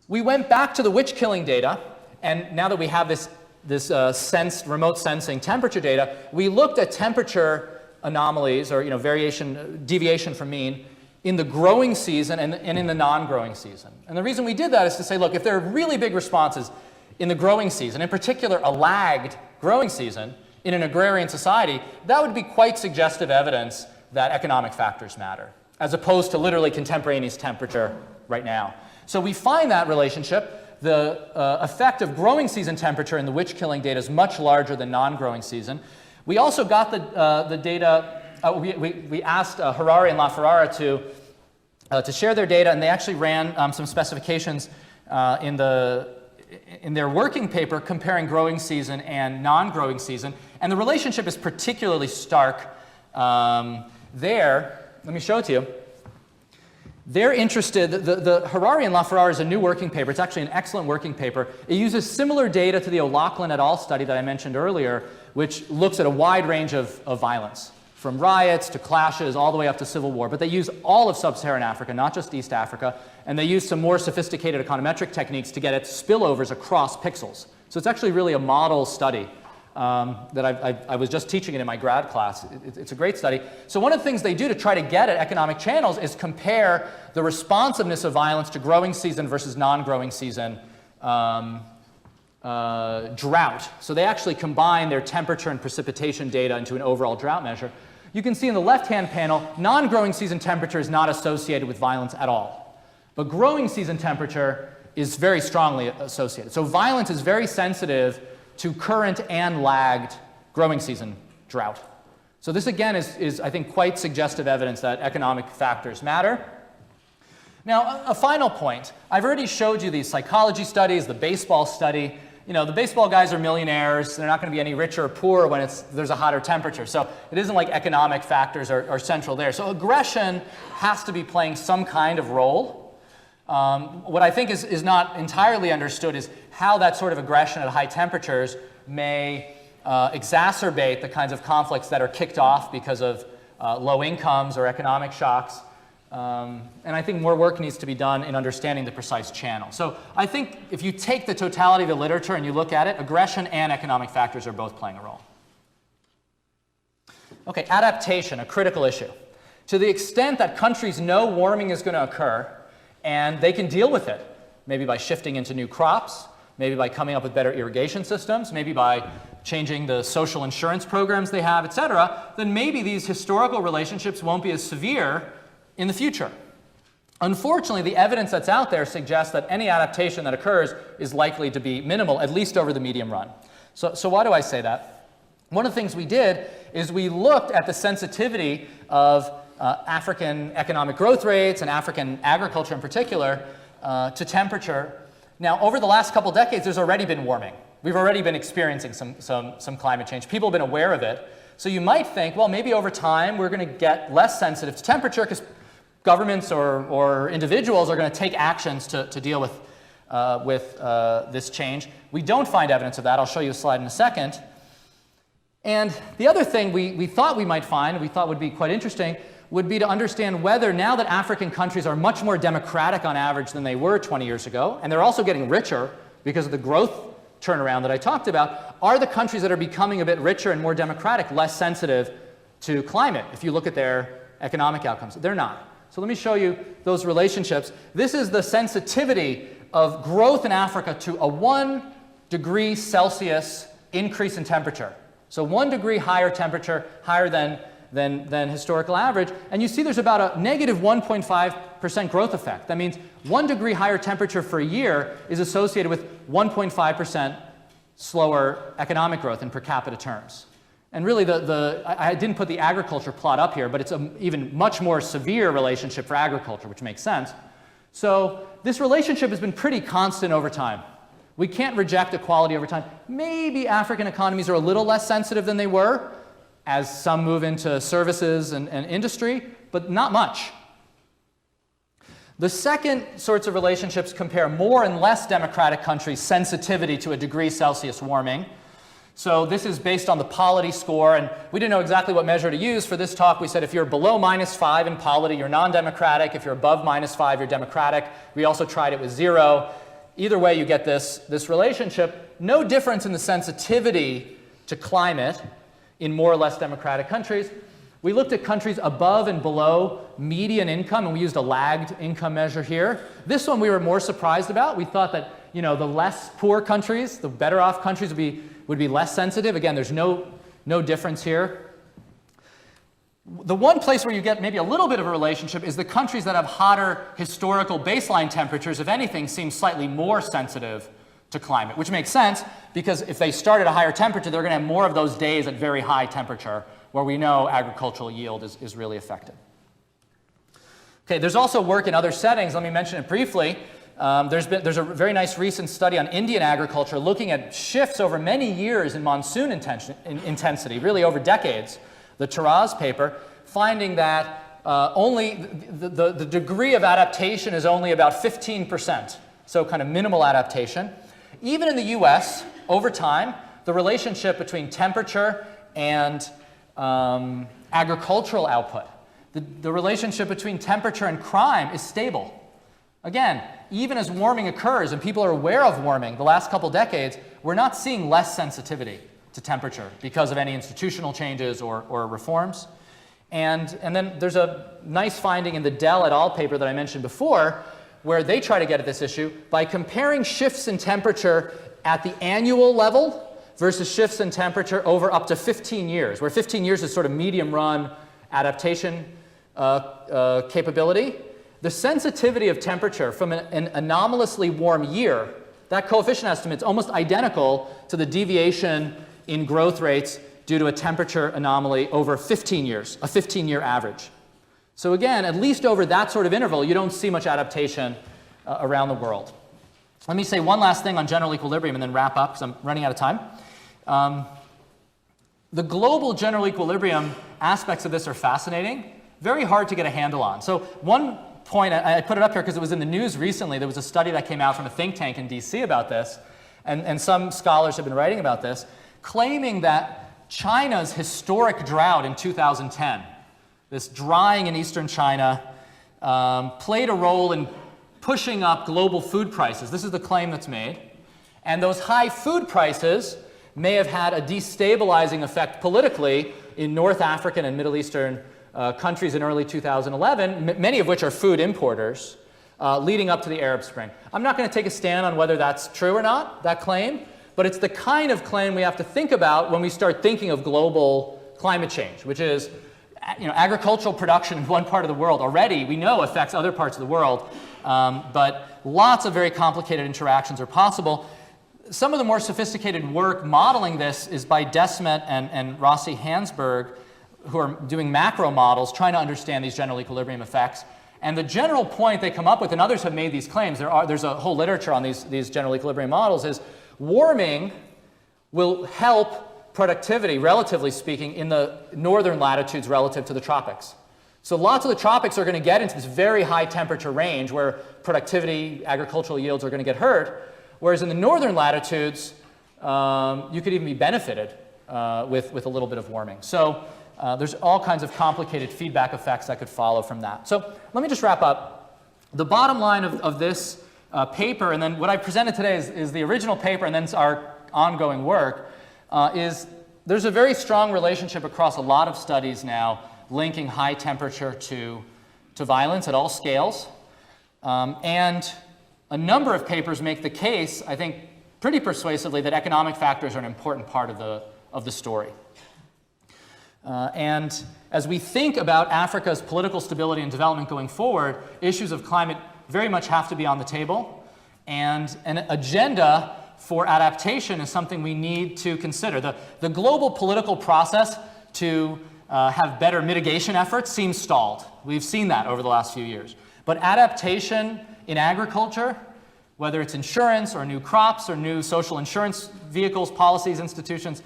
We went back to the witch-killing data, and now that we have this remote sensing temperature data, we looked at temperature anomalies or deviation from mean in the growing season and in the non-growing season. And the reason we did that is to say, look, if there are really big responses in the growing season, in particular a lagged growing season in an agrarian society, that would be quite suggestive evidence that economic factors matter, as opposed to literally contemporaneous temperature right now. So we find that relationship. The effect of growing season temperature in the witch-killing data is much larger than non-growing season. We also got the data, we asked Harari and LaFerrara to share their data, and they actually ran some specifications in their working paper comparing growing season and non-growing season. And the relationship is particularly stark there. Let me show it to you. They're interested, the Harari and LaFerrara is a new working paper. It's actually an excellent working paper. It uses similar data to the O'Loughlin et al. Study that I mentioned earlier, which looks at a wide range of violence, from riots to clashes all the way up to civil war. But they use all of sub-Saharan Africa, not just East Africa, and they use some more sophisticated econometric techniques to get at spillovers across pixels. So it's actually really a model study that I was just teaching it in my grad class. It's a great study. So one of the things they do to try to get at economic channels is compare the responsiveness of violence to growing season versus non-growing season drought. So they actually combine their temperature and precipitation data into an overall drought measure. You can see in the left-hand panel, non-growing season temperature is not associated with violence at all. But growing season temperature is very strongly associated. So violence is very sensitive to current and lagged growing season drought. So this again is I think quite suggestive evidence that economic factors matter. Now a final point, I've already showed you these psychology studies, the baseball study. You know, the baseball guys are millionaires, they're not going to be any richer or poorer when there's a hotter temperature. So it isn't like economic factors are central there. So aggression has to be playing some kind of role. What I think is not entirely understood is how that sort of aggression at high temperatures may exacerbate the kinds of conflicts that are kicked off because of low incomes or economic shocks. And I think more work needs to be done in understanding the precise channel. So I think if you take the totality of the literature and you look at it, aggression and economic factors are both playing a role. Okay, adaptation, a critical issue. To the extent that countries know warming is going to occur, and they can deal with it, maybe by shifting into new crops, maybe by coming up with better irrigation systems, maybe by changing the social insurance programs they have, etc., then maybe these historical relationships won't be as severe in the future. Unfortunately, the evidence that's out there suggests that any adaptation that occurs is likely to be minimal, at least over the medium run. So why do I say that? One of the things we did is we looked at the sensitivity of African economic growth rates and African agriculture in particular to temperature. Now, over the last couple decades, there's already been warming. We've already been experiencing some climate change. People have been aware of it. So you might think, well, maybe over time we're going to get less sensitive to temperature because governments or individuals are going to take actions to deal with this change. We don't find evidence of that. I'll show you a slide in a second. And the other thing we thought we might find, we thought would be quite interesting, would be to understand whether now that African countries are much more democratic on average than they were 20 years ago, and they're also getting richer because of the growth turnaround that I talked about, are the countries that are becoming a bit richer and more democratic less sensitive to climate if you look at their economic outcomes? They're not. So let me show you those relationships. This is the sensitivity of growth in Africa to a 1 degree Celsius increase in temperature. So 1 degree higher temperature, higher than historical average, and you see there's about a negative 1.5% growth effect. That means 1 degree higher temperature for a year is associated with 1.5% slower economic growth in per capita terms. And really, I didn't put the agriculture plot up here, but it's an even much more severe relationship for agriculture, which makes sense. So this relationship has been pretty constant over time. We can't reject equality over time. Maybe African economies are a little less sensitive than they were, as some move into services and industry, but not much. The second sorts of relationships compare more and less democratic countries' sensitivity to a degree Celsius warming. So this is based on the polity score, and we didn't know exactly what measure to use. For this talk, we said if you're below -5 in polity, you're non-democratic. If you're above -5, you're democratic. We also tried it with 0. Either way, you get this relationship. No difference in the sensitivity to climate in more or less democratic countries. We looked at countries above and below median income, and we used a lagged income measure here. This one we were more surprised about. We thought that the less poor countries, the better off countries would be less sensitive. Again, there's no difference here. The one place where you get maybe a little bit of a relationship is the countries that have hotter historical baseline temperatures, if anything, seem slightly more sensitive to climate, which makes sense because if they start at a higher temperature, they're going to have more of those days at very high temperature where we know agricultural yield is really affected. Okay, there's also work in other settings. Let me mention it briefly. There's a very nice recent study on Indian agriculture looking at shifts over many years in monsoon intensity, really over decades. The Taraz paper, finding that only the degree of adaptation is only about 15%, so kind of minimal adaptation. Even in the US, over time, the relationship between temperature and agricultural output, the relationship between temperature and crime is stable. Again, even as warming occurs and people are aware of warming the last couple decades, we're not seeing less sensitivity to temperature because of any institutional changes or reforms. And then there's a nice finding in the Dell et al. Paper that I mentioned before, where they try to get at this issue by comparing shifts in temperature at the annual level versus shifts in temperature over up to 15 years, where 15 years is sort of medium run adaptation capability. The sensitivity of temperature from an anomalously warm year, that coefficient estimate is almost identical to the deviation in growth rates due to a temperature anomaly over 15 years, a 15-year average. So again, at least over that sort of interval, you don't see much adaptation around the world. Let me say one last thing on general equilibrium and then wrap up because I'm running out of time. The global general equilibrium aspects of this are fascinating, very hard to get a handle on. So one point, I put it up here because it was in the news recently. There was a study that came out from a think tank in DC about this, and some scholars have been writing about this, claiming that China's historic drought in 2010, this drying in eastern China, played a role in pushing up global food prices. This is the claim that's made. And those high food prices may have had a destabilizing effect politically in North African and Middle Eastern countries in early 2011, many of which are food importers, leading up to the Arab Spring. I'm not going to take a stand on whether that's true or not, that claim, but it's the kind of claim we have to think about when we start thinking of global climate change, which is, agricultural production in one part of the world already, we know, affects other parts of the world, but lots of very complicated interactions are possible. Some of the more sophisticated work modeling this is by Desmet and Rossi Hansberg, who are doing macro models trying to understand these general equilibrium effects. And the general point they come up with, and others have made these claims, there's a whole literature on these general equilibrium models, is warming will help productivity, relatively speaking, in the northern latitudes relative to the tropics. So lots of the tropics are going to get into this very high temperature range where productivity, agricultural yields are going to get hurt, whereas in the northern latitudes, you could even be benefited with a little bit of warming. So there's all kinds of complicated feedback effects that could follow from that. So let me just wrap up. The bottom line of this paper, and then what I presented today is the original paper and then our ongoing work, is there's a very strong relationship across a lot of studies now linking high temperature to violence at all scales. And a number of papers make the case, I think pretty persuasively, that economic factors are an important part of the story. And as we think about Africa's political stability and development going forward, issues of climate very much have to be on the table. And an agenda for adaptation is something we need to consider. The global political process to have better mitigation efforts seems stalled. We've seen that over the last few years. But adaptation in agriculture, whether it's insurance or new crops or new social insurance vehicles, policies, institutions,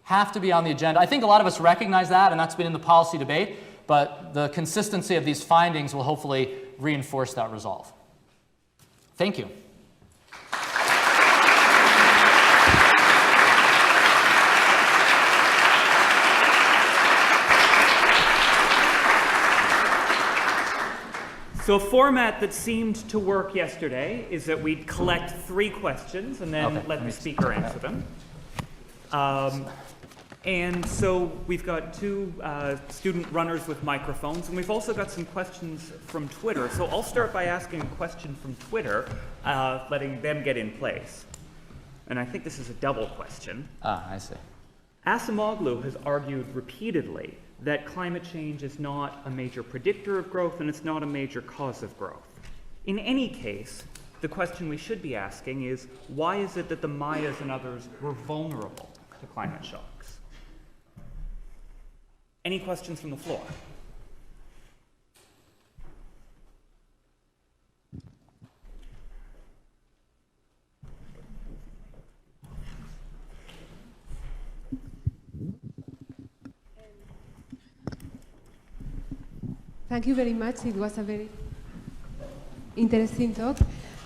have to be on the agenda. I think a lot of us recognize that, and that's been in the policy debate, but the consistency of these findings will hopefully reinforce that resolve. Thank you. So a format that seemed to work yesterday is that we'd collect 3 questions and then let the speaker answer them. And so we've got 2 student runners with microphones, and we've also got some questions from Twitter. So I'll start by asking a question from Twitter, letting them get in place. And I think this is a double question. I see. Asimoglu has argued repeatedly that climate change is not a major predictor of growth and it's not a major cause of growth. In any case, the question we should be asking is, why is it that the Mayas and others were vulnerable to climate shocks? Any questions from the floor? Thank you very much. It was a very interesting talk.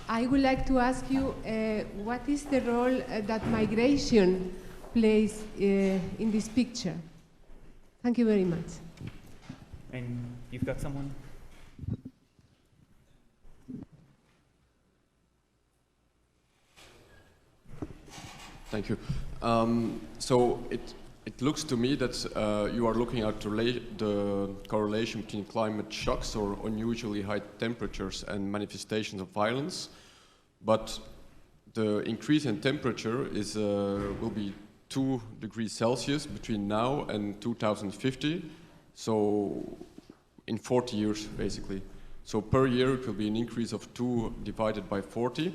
I would like to ask you, what is the role that migration plays in this picture? Thank you very much. And you've got someone? Thank you. So it looks to me that you are looking at the correlation between climate shocks or unusually high temperatures and manifestations of violence, but the increase in temperature is will be 2 degrees Celsius between now and 2050, so in 40 years basically. So per year it will be an increase of 2 divided by 40.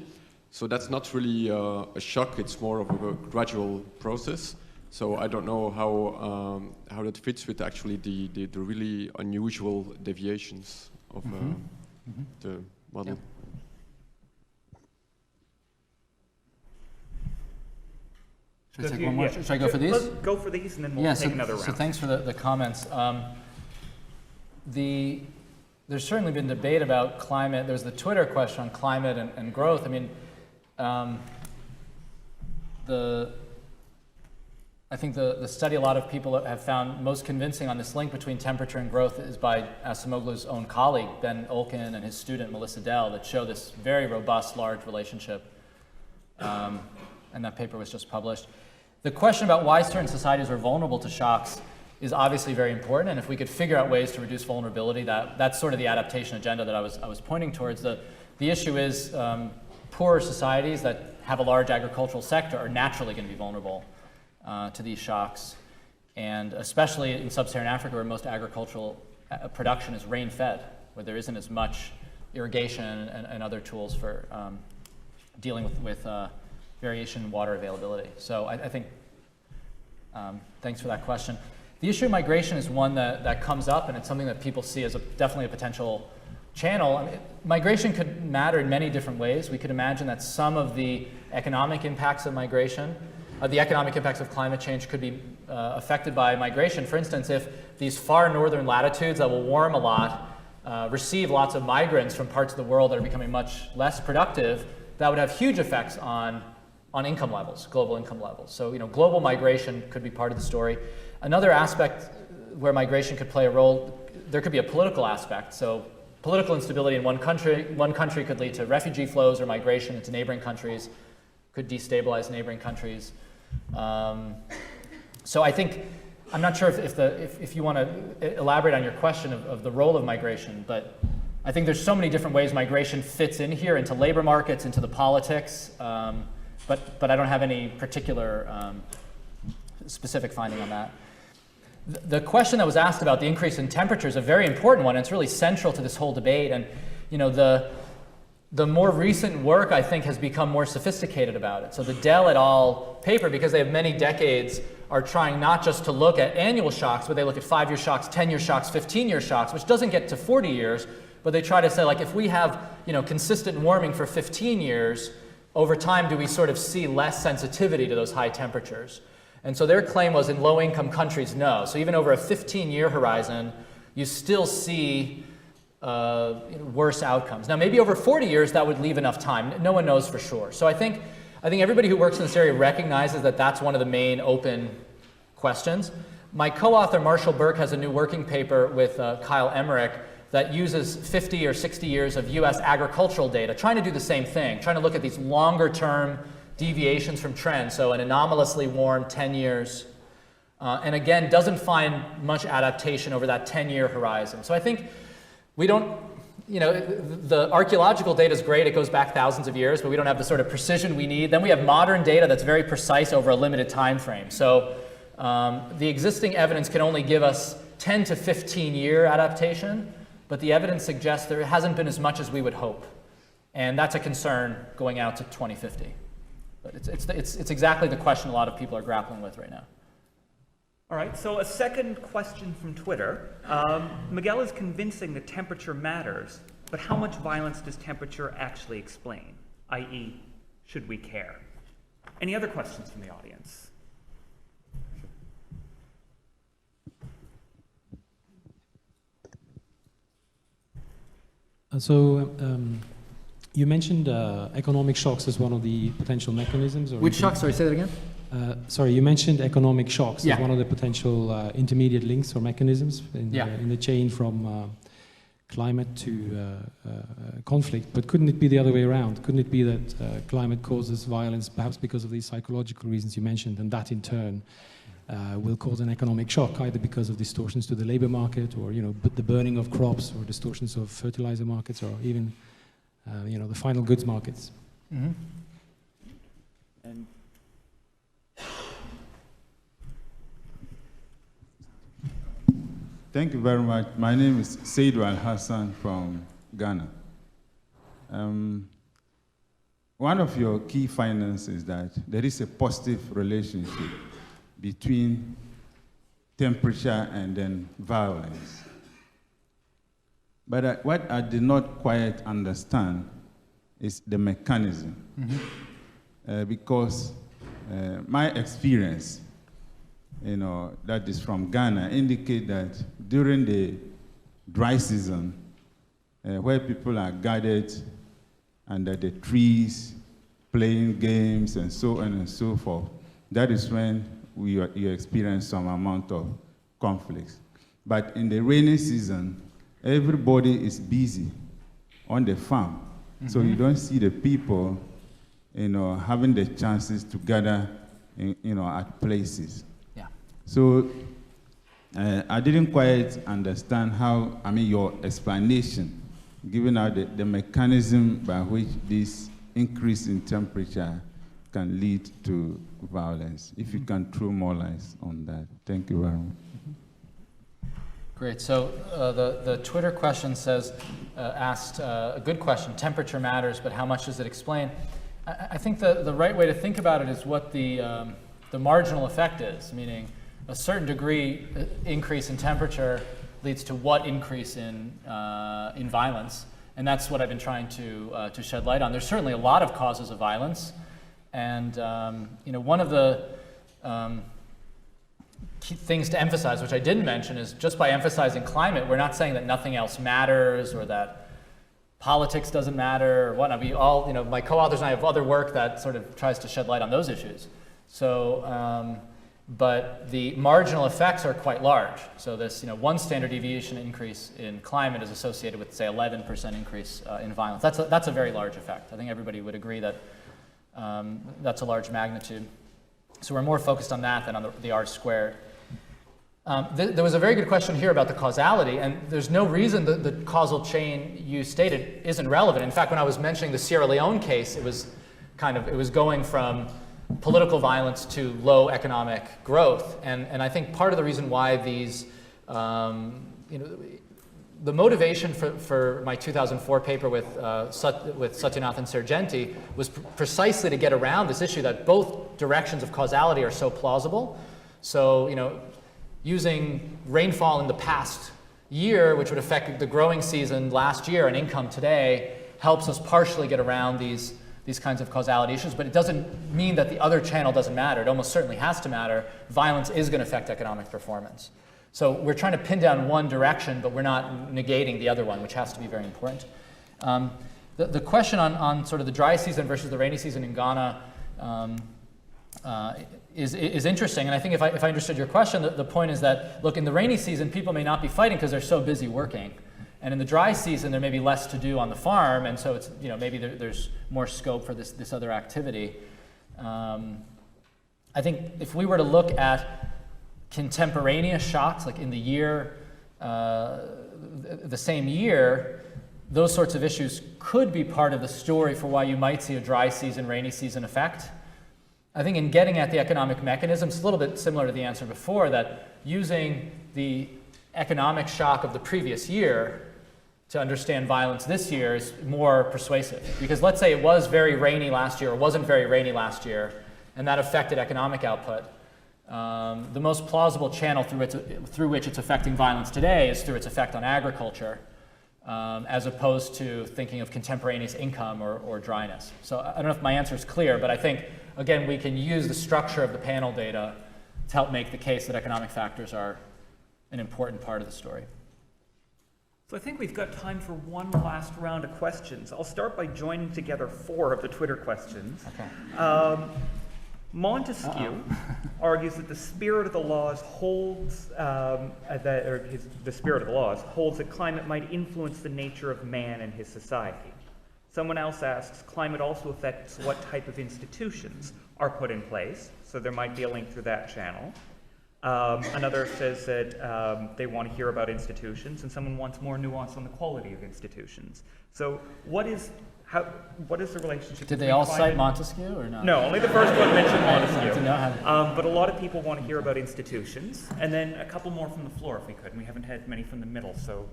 So that's not really a shock, it's more of a gradual process. So I don't know how that fits with actually the really unusual deviations of the model. Yeah. Should I take one more? Yeah. Should I go for these? Let's go for these and then we'll take another round. So thanks for the comments. There's certainly been debate about climate. There's the Twitter question on climate and growth. I mean, I think the study a lot of people have found most convincing on this link between temperature and growth is by Acemoglu's own colleague, Ben Olkin, and his student, Melissa Dell, that show this very robust, large relationship. And that paper was just published. The question about why certain societies are vulnerable to shocks is obviously very important, and if we could figure out ways to reduce vulnerability, that's sort of the adaptation agenda that I was pointing towards. The issue is poorer societies that have a large agricultural sector are naturally going to be vulnerable to these shocks, and especially in sub-Saharan Africa, where most agricultural production is rain-fed, where there isn't as much irrigation and other tools for dealing with variation in water availability. So I think, thanks for that question. The issue of migration is one that comes up, and it's something that people see as definitely a potential channel. I mean, migration could matter in many different ways. We could imagine that some of the economic impacts of migration, the economic impacts of climate change could be affected by migration. For instance, if these far northern latitudes that will warm a lot receive lots of migrants from parts of the world that are becoming much less productive, that would have huge effects on income levels, global income levels. So, global migration could be part of the story. Another aspect where migration could play a role, there could be a political aspect. So political instability in one country could lead to refugee flows or migration into neighboring countries, could destabilize neighboring countries. So I think, I'm not sure if you want to elaborate on your question of the role of migration, but I think there's so many different ways migration fits in here, into labor markets, into the politics, but I don't have any particular specific finding on that. The question that was asked about the increase in temperature is a very important one, and it's really central to this whole debate. And the more recent work, I think, has become more sophisticated about it. So the Dell et al. Paper, because they have many decades, are trying not just to look at annual shocks, but they look at 5-year shocks, 10-year shocks, 15-year shocks, which doesn't get to 40 years, but they try to say, like, if we have consistent warming for 15 years, over time do we sort of see less sensitivity to those high temperatures? And so their claim was in low-income countries, no. So even over a 15-year horizon, you still see worse outcomes. Now, maybe over 40 years, that would leave enough time. No one knows for sure. So I think everybody who works in this area recognizes that that's one of the main open questions. My co-author, Marshall Burke, has a new working paper with Kyle Emmerich that uses 50 or 60 years of US agricultural data, trying to do the same thing, trying to look at these longer-term deviations from trend, so an anomalously warm 10 years, and again, doesn't find much adaptation over that 10-year horizon. So I think we don't, the archaeological data is great, it goes back thousands of years, but we don't have the sort of precision we need. Then we have modern data that's very precise over a limited time frame. So the existing evidence can only give us 10 to 15 year adaptation, but the evidence suggests there hasn't been as much as we would hope. And that's a concern going out to 2050. But it's exactly the question a lot of people are grappling with right now. All right, so a second question from Twitter. Miguel is convincing that temperature matters, but how much violence does temperature actually explain? I.e., should we care? Any other questions from the audience? You mentioned economic shocks as one of the potential mechanisms. Which shocks? Sorry, say that again. Sorry, you mentioned economic shocks Yeah. as one of the potential intermediate links or mechanisms in the chain from climate to conflict. But couldn't it be the other way around? Couldn't it be that climate causes violence, perhaps because of these psychological reasons you mentioned, and that in turn will cause an economic shock, either because of distortions to the labor market, or the burning of crops, or distortions of fertilizer markets, or even the final goods markets? Mm-hmm. And thank you very much. My name is Seydou Al-Hassan from Ghana. One of your key findings is that there is a positive relationship between temperature and then violence. But what I did not quite understand is the mechanism. Mm-hmm. Because my experience, that is from Ghana, indicate that during the dry season, where people are gathered under the trees, playing games, and so on and so forth, that is when you experience some amount of conflicts. But in the rainy season, everybody is busy on the farm. Mm-hmm. So you don't see the people, having the chances to gather, at places. Yeah. So I didn't quite understand your explanation, given out the mechanism by which this increase in temperature can lead to violence. If you can throw more light on that. Thank you very much. Great. So the Twitter question asked a good question. Temperature matters, but how much does it explain? I think the right way to think about it is what the marginal effect is, meaning a certain degree increase in temperature leads to what increase in violence, and that's what I've been trying to shed light on. There's certainly a lot of causes of violence, and one of the key things to emphasize, which I didn't mention, is just by emphasizing climate, we're not saying that nothing else matters or that politics doesn't matter or whatnot. We all, my co-authors and I have other work that sort of tries to shed light on those issues. So, but the marginal effects are quite large. So this, 1 standard deviation increase in climate is associated with, say, 11% increase in violence. That's a very large effect. I think everybody would agree that that's a large magnitude. So we're more focused on that than on the R squared. There was a very good question here about the causality, and there's no reason that the causal chain you stated isn't relevant. In fact, when I was mentioning the Sierra Leone case, it was going from political violence to low economic growth, and I think part of the reason why these, the motivation for my 2004 paper with Satyanathan Sargenti was precisely to get around this issue that both directions of causality are so plausible. So, using rainfall in the past year, which would affect the growing season last year and income today, helps us partially get around these kinds of causality issues, but it doesn't mean that the other channel doesn't matter. It almost certainly has to matter. Violence is going to affect economic performance. So we're trying to pin down one direction, but we're not negating the other one, which has to be very important. The question on sort of the dry season versus the rainy season in Ghana is interesting, and I think if I understood your question, the point is that, look, in the rainy season, people may not be fighting because they're so busy working, and in the dry season, there may be less to do on the farm, and so it's maybe there's more scope for this other activity. I think if we were to look at contemporaneous shocks, like in the year, the same year, those sorts of issues could be part of the story for why you might see a dry season, rainy season effect. I think in getting at the economic mechanisms, it's a little bit similar to the answer before, that using the economic shock of the previous year to understand violence this year is more persuasive. Because let's say it was very rainy last year or wasn't very rainy last year, and that affected economic output. The most plausible channel through which it's affecting violence today is through its effect on agriculture, as opposed to thinking of contemporaneous income or dryness. So I don't know if my answer is clear, but I think, again, we can use the structure of the panel data to help make the case that economic factors are an important part of the story. So I think we've got time for one last round of questions. I'll start by joining together 4 of the Twitter questions. Okay. Montesquieu argues that the spirit of the laws holds the spirit of the laws holds that climate might influence the nature of man and his society. Someone else asks, climate also affects what type of institutions are put in place, so there might be a link through that channel. Another says that they want to hear about institutions, and someone wants more nuance on the quality of institutions. So what is the relationship? Did they all cite Montesquieu or not? No, only the first one mentioned Montesquieu. To know how But a lot of people want to hear about institutions, and then a couple more from the floor if we could, and we haven't had many from the middle, so.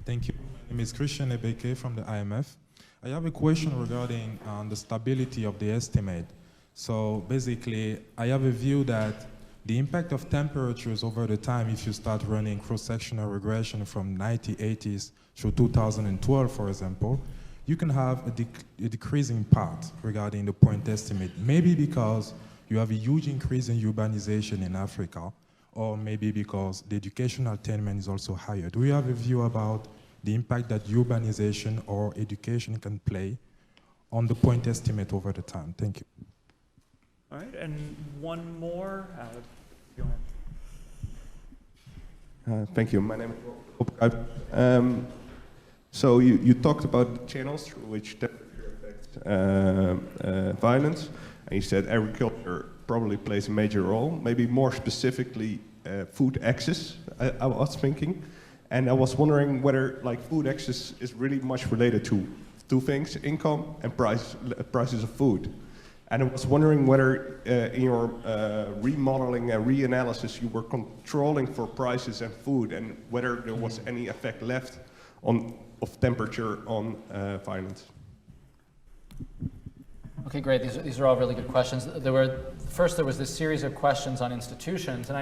Thank you. My name is Christian Ebeke from the IMF. I have a question regarding the stability of the estimate. So basically, I have a view that the impact of temperatures over the time, if you start running cross-sectional regression from 1980s to 2012, for example, you can have a decreasing part regarding the point estimate, maybe because you have a huge increase in urbanization in Africa, or maybe because the educational attainment is also higher. Do you have a view about the impact that urbanization or education can play on the point estimate over the time? Thank you. All right, and one more. Go ahead. Thank you. My name is Rob. So you talked about the channels through which temperature affects violence, and you said agriculture probably plays a major role, maybe more specifically food access, I was thinking. And I was wondering whether food access is really much related to 2 things, income and prices of food. And I was wondering whether in your remodeling and reanalysis you were controlling for prices and food, and whether there was any effect left of temperature on violence. Okay, great. These are all really good questions. First, there was this series of questions on institutions, and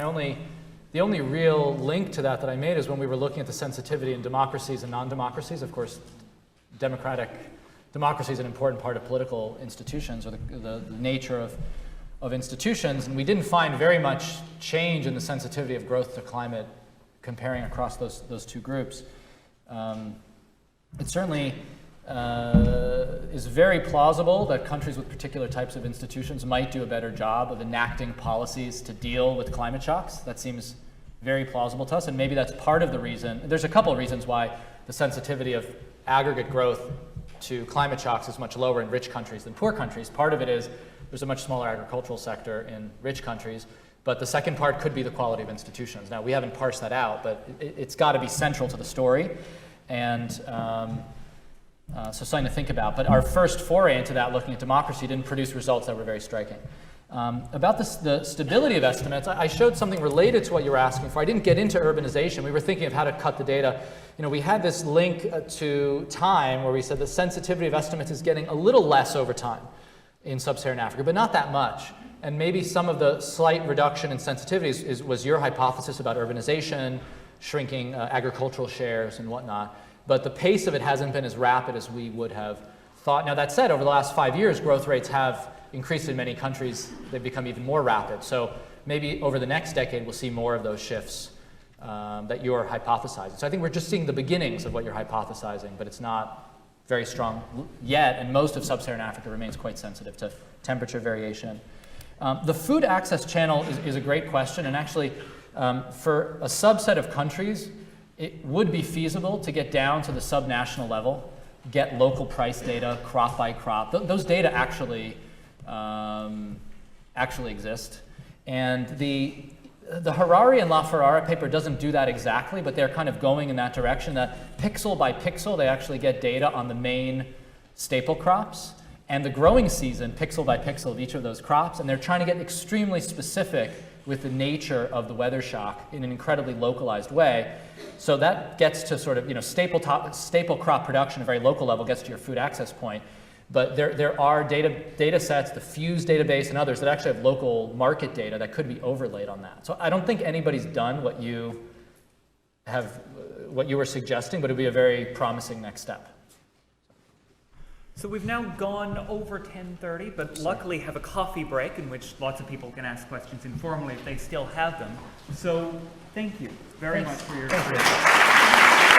the only real link to that I made is when we were looking at the sensitivity in democracies and non-democracies. Of course, democracy is an important part of political institutions, or the nature of institutions, and we didn't find very much change in the sensitivity of growth to climate comparing across those 2 groups. It certainly is very plausible that countries with particular types of institutions might do a better job of enacting policies to deal with climate shocks. That seems very plausible to us, and maybe that's part of the reason. There's a couple of reasons why the sensitivity of aggregate growth to climate shocks is much lower in rich countries than poor countries. Part of it is there's a much smaller agricultural sector in rich countries, but the second part could be the quality of institutions. Now, we haven't parsed that out, but it's got to be central to the story, and so something to think about. But our first foray into that, looking at democracy, didn't produce results that were very striking. About the stability of estimates, I showed something related to what you were asking for. I didn't get into urbanization. We were thinking of how to cut the data. We had this link to time where we said the sensitivity of estimates is getting a little less over time in sub-Saharan Africa, but not that much. And maybe some of the slight reduction in sensitivities was your hypothesis about urbanization, shrinking agricultural shares and whatnot. But the pace of it hasn't been as rapid as we would have thought. Now, that said, over the last 5 years, growth rates have increased in many countries. They've become even more rapid. So maybe over the next decade, we'll see more of those shifts that you're hypothesizing. So I think we're just seeing the beginnings of what you're hypothesizing, but it's not very strong yet, and most of sub-Saharan Africa remains quite sensitive to temperature variation. The food access channel is a great question, and actually, for a subset of countries, it would be feasible to get down to the subnational level, get local price data, crop by crop. Those data actually exist. And the Harari and LaFerrara paper doesn't do that exactly, but they're kind of going in that direction, that pixel by pixel, they actually get data on the main staple crops. and the growing season, pixel by pixel of each of those crops, and they're trying to get extremely specific with the nature of the weather shock in an incredibly localized way. So that gets to sort of, staple crop production at a very local level gets to your food access point. But there are data sets, the Fuse database and others that actually have local market data that could be overlaid on that. So I don't think anybody's done what you were suggesting, but it would be a very promising next step. So we've now gone over 10:30, but luckily have a coffee break in which lots of people can ask questions informally if they still have them. So thank you very much for your time.